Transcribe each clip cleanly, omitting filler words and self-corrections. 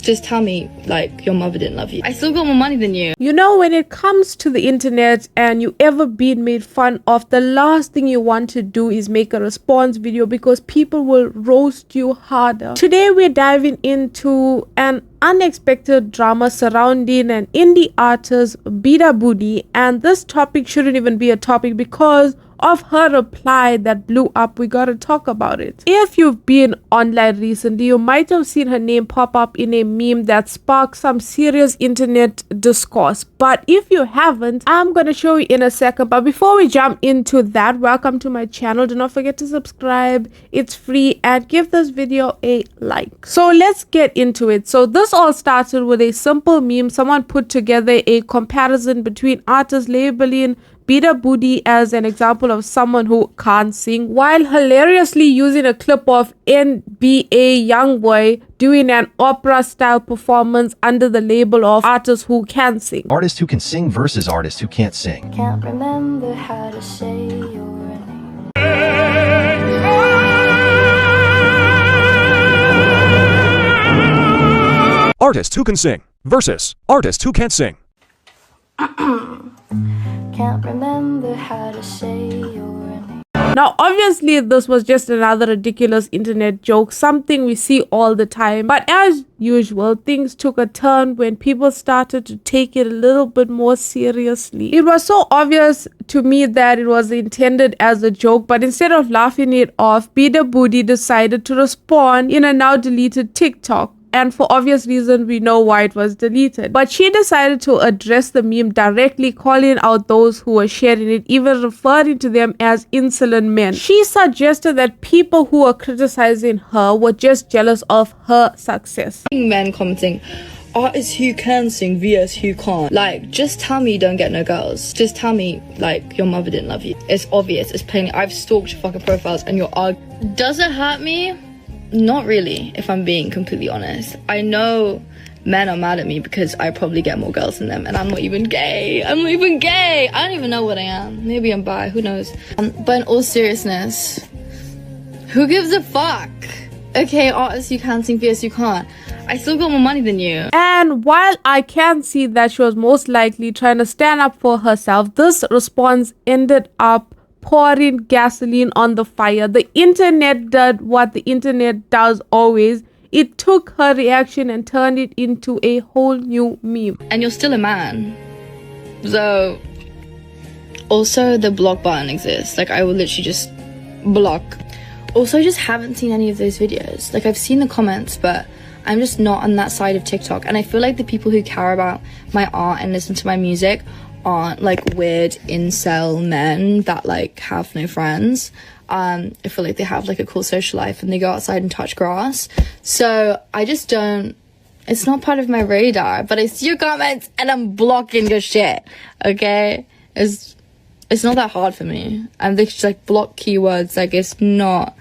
Just tell me, like, your mother didn't love you. I still got more money than you. You know, when it comes to the internet and you ever been made fun of, the last thing you want to do is make a response video because people will roast you harder. Today we're diving into an unexpected drama surrounding an indie artist, BeaBadooBee, and this topic shouldn't even be a topic because of her reply that blew up. We gotta talk about it. If you've been online recently, you might have seen her name pop up in a meme that sparked some serious internet discourse, but if you haven't, I'm gonna show you in a second. But before we jump into that, welcome to my channel. Do not forget to subscribe, it's free, and give this video a like. So let's get into it. So this all started with a simple meme. Someone put together a comparison between artists labeling BeaBadooBee as an example of someone who can't sing, while hilariously using a clip of NBA YoungBoy doing an opera-style performance under the label of artists who can sing. Artists who can sing versus artists who can't sing. Can't remember how to say your name. Artists who can sing versus artists who can't sing. Can't remember how to say your name. Now, obviously, this was just another ridiculous internet joke, something we see all the time. But as usual, things took a turn when people started to take it a little bit more seriously. It was so obvious to me that it was intended as a joke, but instead of laughing it off, BeaBadooBee decided to respond in a now deleted TikTok. And for obvious reasons, we know why it was deleted. But she decided to address the meme directly, calling out those who were sharing it, even referring to them as insolent men. She suggested that people who were criticizing her were just jealous of her success. Men commenting, artists who can sing vs who can't. Like, just tell me you don't get no girls. Just tell me, like, your mother didn't love you. It's obvious, it's plain. I've stalked your fucking profiles and you're Does it hurt me? Not really, if I'm being completely honest. I know men are mad at me because I probably get more girls than them, and I'm not even gay. I'm not even gay. I don't even know what I am. Maybe I'm bi, who knows. But in all seriousness, who gives a fuck? Okay, artists you can sing, vs you can't. I still got more money than you. And while I can see that she was most likely trying to stand up for herself, this response ended up pouring gasoline on the fire. The internet did what the internet does always. It took her reaction and turned it into a whole new meme. And you're still a man. So, also the block button exists. Like, I will literally just block. Also, I just haven't seen any of those videos. Like, I've seen the comments, but I'm just not on that side of TikTok. And I feel like the people who care about my art and listen to my music aren't like weird incel men that like have no friends. I feel like they have like a cool social life and they go outside and touch grass. So I just don't, it's not part of my radar, but I see your comments and I'm blocking your shit. Okay, it's not that hard for me. I'm just like block keywords. Like, it's not,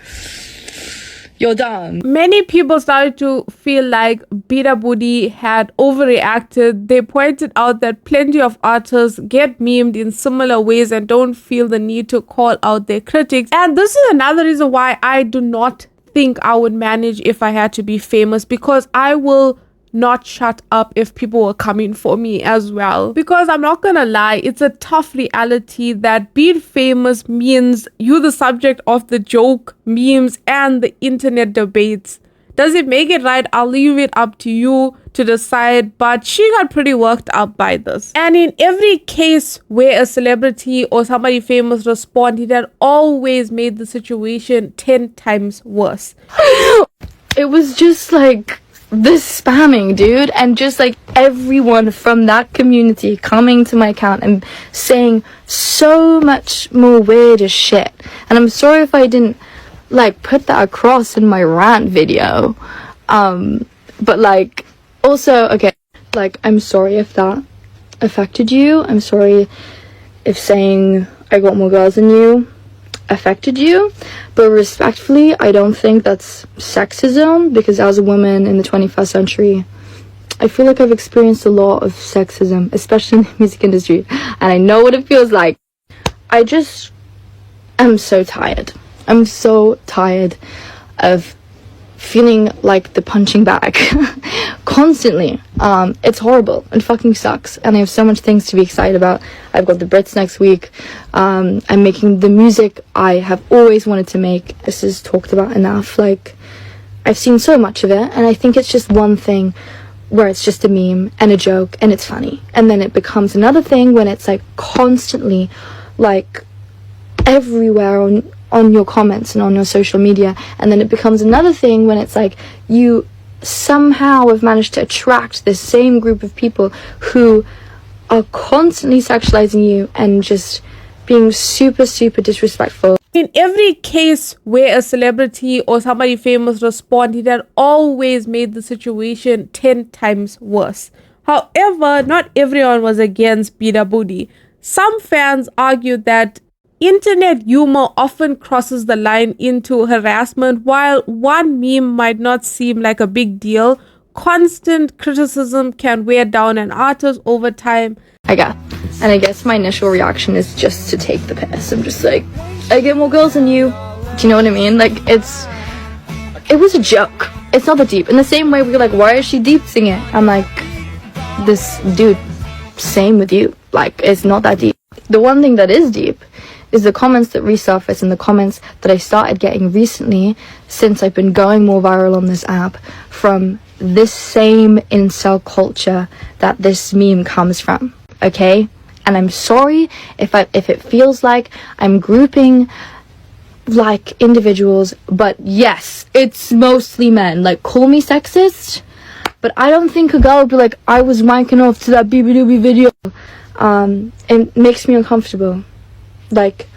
you're dumb. Many people started to feel like BeaBadooBee had overreacted. They pointed out that plenty of artists get memed in similar ways and don't feel the need to call out their critics. And this is another reason why I do not think I would manage if I had to be famous, because I will not shut up if people were coming for me as well. Because I'm not gonna lie, it's a tough reality that being famous means you're the subject of the joke, memes, and the internet debates. Does it make it right? I'll leave it up to you to decide, but she got pretty worked up by this. And in every case where a celebrity or somebody famous responded, it had always made the situation 10 times worse. It was just like this spamming, dude, and just like everyone from that community coming to my account and saying so much more weird as shit. And I'm sorry if I didn't like put that across in my rant video, but like, also, okay, like, I'm sorry if that affected you. I'm sorry if saying I got more girls than you affected you, but respectfully, I don't think that's sexism, because as a woman in the 21st century, I feel like I've experienced a lot of sexism, especially in the music industry, and I know what it feels like. I just am so tired. I'm so tired of feeling like the punching bag constantly. It's horrible. It fucking sucks. And I have so much things to be excited about. I've got the Brits next week. I'm making the music I have always wanted to make. This is talked about enough. Like, I've seen so much of it, and I think it's just one thing where it's just a meme and a joke and it's funny, and then it becomes another thing when it's like constantly like everywhere on your comments and on your social media, and then it becomes another thing when it's like you somehow have managed to attract this same group of people who are constantly sexualizing you and just being super disrespectful. In every case where a celebrity or somebody famous responded, it had always made the situation 10 times worse. However, not everyone was against BeaBadooBee. Some fans argued that internet humor often crosses the line into harassment. While one meme might not seem like a big deal, constant criticism can wear down an artist over time. I guess my initial reaction is just to take the piss. I'm just like, I get more girls than you. Do you know what I mean? Like, it was a joke. It's not that deep. In the same way we're like, why is she deepsing it? I'm like, this dude, same with you. Like, it's not that deep. The one thing that is deep is the comments that resurface and the comments that I started getting recently since I've been going more viral on this app from this same incel culture that this meme comes from, okay? And I'm sorry if it feels like I'm grouping like individuals, but yes, it's mostly men. Like, call me sexist, but I don't think a girl would be like, I was wanking off to that BeaBadooBee video. It makes me uncomfortable. Like,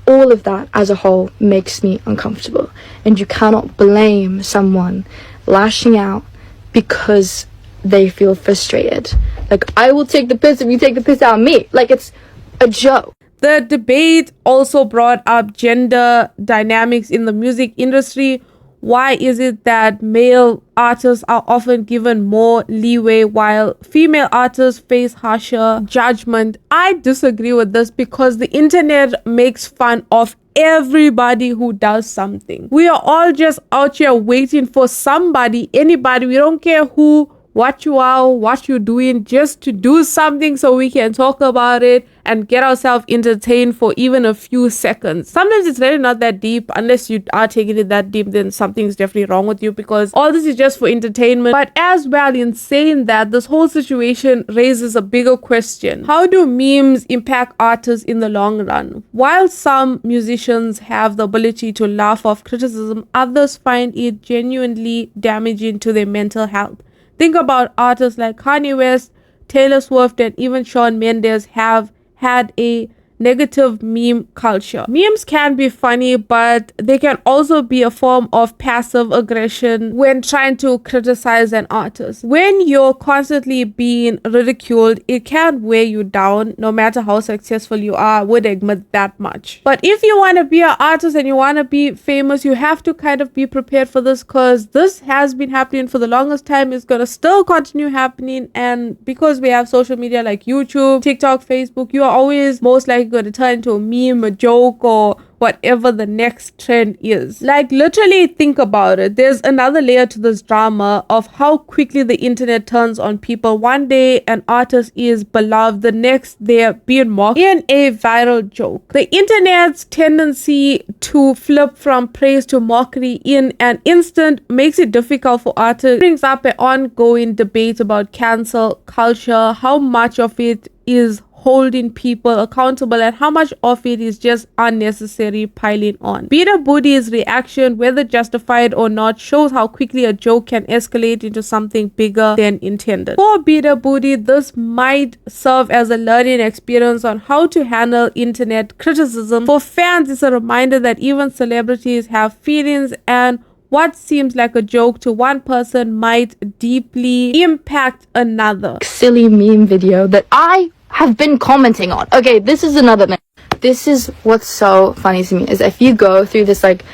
all of that as a whole makes me uncomfortable. And you cannot blame someone lashing out because they feel frustrated. Like, I will take the piss if you take the piss out of me. Like, it's a joke. The debate also brought up gender dynamics in the music industry. Why is it that male artists are often given more leeway while female artists face harsher judgment? I disagree with this because the internet makes fun of everybody who does something. We are all just out here waiting for somebody, anybody, we don't care who, what you are, what you're doing, just to do something so we can talk about it and get ourselves entertained for even a few seconds. Sometimes it's really not that deep. Unless you are taking it that deep, then something's definitely wrong with you, because all this is just for entertainment. But as well, in saying that, this whole situation raises a bigger question. How do memes impact artists in the long run? While some musicians have the ability to laugh off criticism, others find it genuinely damaging to their mental health. Think about artists like Kanye West, Taylor Swift, and even Shawn Mendes have had a negative meme culture. Memes can be funny, but they can also be a form of passive aggression when trying to criticize an artist. When you're constantly being ridiculed, it can weigh you down. No matter how successful you are, I would admit that much. But if you want to be an artist and you want to be famous, you have to kind of be prepared for this, because this has been happening for the longest time. It's gonna still continue happening, and because we have social media like YouTube, TikTok, Facebook, you are always most likely going to turn into a meme, a joke, or whatever the next trend is. Like, literally think about it. There's another layer to this drama of how quickly the internet turns on people. One day an artist is beloved, the next they're being mocked in a viral joke. The internet's tendency to flip from praise to mockery in an instant makes it difficult for artists. It brings up an ongoing debate about cancel culture, how much of it is holding people accountable and how much of it is just unnecessary piling on. BeaBadooBee's reaction, whether justified or not, shows how quickly a joke can escalate into something bigger than intended. For BeaBadooBee, this might serve as a learning experience on how to handle internet criticism. For fans, it's a reminder that even celebrities have feelings, and what seems like a joke to one person might deeply impact another. Silly meme video that I have been commenting on. Okay, this is another thing. This is what's so funny to me, is if you go through this, like,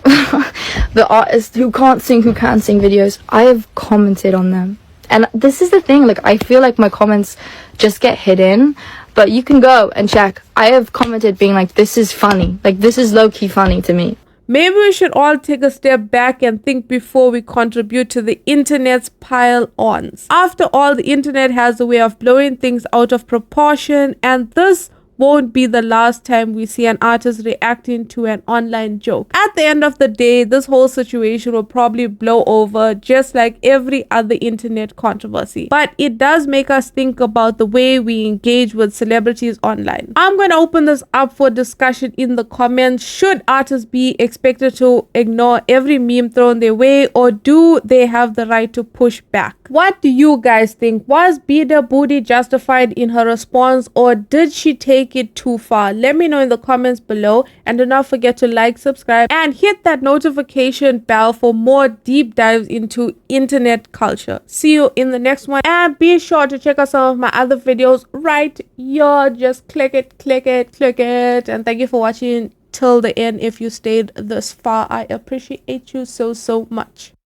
the artists who can't sing videos, I have commented on them. And this is the thing, like, I feel like my comments just get hidden, but you can go and check. I have commented being like, this is funny. Like, this is low-key funny to me. Maybe we should all take a step back and think before we contribute to the internet's pile-ons. After all, the internet has a way of blowing things out of proportion, and this won't be the last time we see an artist reacting to an online joke. At the end of the day, this whole situation will probably blow over just like every other internet controversy. But it does make us think about the way we engage with celebrities online. I'm going to open this up for discussion in the comments. Should artists be expected to ignore every meme thrown their way, or do they have the right to push back? What do you guys think? Was BeaBadooBee justified in her response, or did she take it too far? Let me know in the comments below, and do not forget to like, subscribe, and hit that notification bell for more deep dives into internet culture. See you in the next one, and be sure to check out some of my other videos right here. Just click it, click it, click it. And thank you for watching till the end. If you stayed this far, I appreciate you so much.